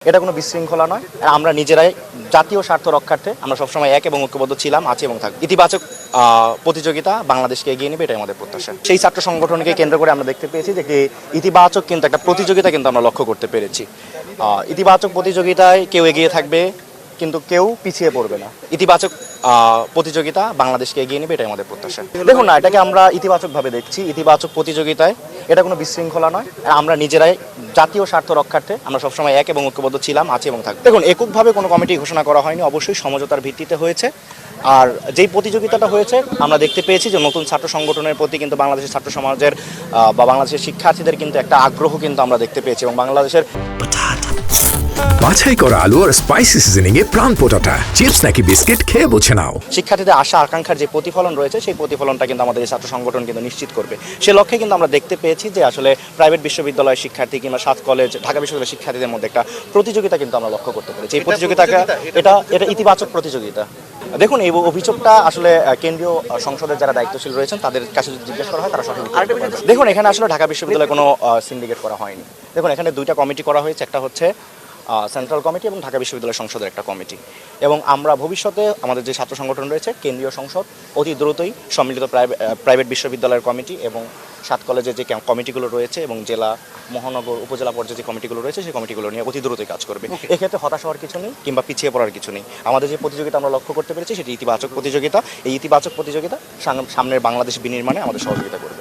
এটা কোনো বিশৃঙ্খলা নয়। আমরা নিজেরাই জাতীয় স্বার্থ রক্ষার্থে আমরা সবসময় এক এবং ঐক্যবদ্ধ ছিলাম, আছি এবং থাকব। ইতিবাচক প্রতিযোগিতা বাংলাদেশকে এগিয়ে নেবে, এটাই আমাদের প্রত্যাশা। সেই ছাত্র সংগঠনকে কেন্দ্র করে আমরা দেখতে পেয়েছি যে ইতিবাচক কিন্তু একটা প্রতিযোগিতা কিন্তু আমরা লক্ষ্য করতে পেরেছি। ইতিবাচক প্রতিযোগিতায় কেউ এগিয়ে থাকবে, কিন্তু কেউ পিছিয়ে পড়বে না। ইতিবাচক প্রতিযোগিতা বাংলাদেশকে এগিয়ে নেবে, এটাই আমাদের প্রত্যাশা। দেখুন না, এটাকে আমরা ইতিবাচকভাবে দেখছি। ইতিবাচক প্রতিযোগিতায় এটা কোনো বিশৃঙ্খলা নয়। আমরা নিজেরাই জাতীয় স্বার্থ রক্ষার্থে আমরা সবসময় এক এবং ঐক্যবদ্ধ ছিলাম, আছি এবং থাকব। দেখুন, এককভাবে কোনো কমিটি ঘোষণা করা হয়নি, অবশ্যই সমঝোতার ভিত্তিতে হয়েছে। আর যেই প্রতিযোগিতাটা হয়েছে আমরা দেখতে পেয়েছি যে নতুন ছাত্র সংগঠনের প্রতি কিন্তু বাংলাদেশের ছাত্র সমাজের বা বাংলাদেশের শিক্ষার্থীদের কিন্তু একটা আগ্রহ কিন্তু আমরা দেখতে পেয়েছি এবং বাংলাদেশের বাছাই করা আলু আর স্পাইসি সিজনিং এ প্রাণ পোটাটা চিপস নাকি বিস্কিট খেয়ে বুঝে নাও। শিক্ষার্থীদের আশা আকাঙ্ক্ষার যে প্রতিফলন রয়েছে সেই প্রতিফলনটা কিন্তু আমাদের এই ছাত্র সংগঠন কিন্তু নিশ্চিত করবে। সে লক্ষ্যে কিন্তু আমরা দেখতে পেয়েছি যে আসলে প্রাইভেট বিশ্ববিদ্যালয়ের শিক্ষার্থী কিংবা সাত কলেজ, ঢাকা বিশ্ববিদ্যালয়ের শিক্ষার্থীদের মধ্যে একটা প্রতিযোগিতা কিন্তু আমরা লক্ষ্য করতে পেরেছি। এই প্রতিযোগিতাকে এটা ইতিবাচক প্রতিযোগিতা। দেখুন, এই অভিযোগটা আসলে কেন্দ্রীয় সংসদের যারা দায়িত্বশীল রয়েছেন তাদের কাছে যদি জিজ্ঞেস করা হয় তারা সঠিক উত্তর দিতে পারবে। দেখুন, এখানে আসলে ঢাকা বিশ্ববিদ্যালয়ে কোনো সিন্ডিকেট করা হয়নি। দেখুন, এখানে দুইটা কমিটি করা হয়েছে, একটা হচ্ছে সেন্ট্রাল কমিটি এবং ঢাকা বিশ্ববিদ্যালয় সংসদের একটা কমিটি। এবং আমরা ভবিষ্যতে আমাদের যে ছাত্র সংগঠন রয়েছে, কেন্দ্রীয় সংসদ অতি দ্রুতই সম্মিলিত প্রাইভেট বিশ্ববিদ্যালয়ের কমিটি এবং সাত কলেজের যে কমিটিগুলো রয়েছে এবং জেলা, মহানগর, উপজেলা পর্যায়ে যে কমিটিগুলো রয়েছে সেই কমিটিগুলো নিয়ে অতি দ্রুতই কাজ করবে। এক্ষেত্রে হতাশ হওয়ার কিছু নেই কিংবা পিছিয়ে পড়ার কিছু নেই। আমাদের যে প্রতিযোগিতা আমরা লক্ষ্য করতে পেরেছি সেটি ইতিবাচক প্রতিযোগিতা। এই ইতিবাচক প্রতিযোগিতা সামনের বাংলাদেশ বিনির্মাণে আমাদের সহযোগিতা করবে।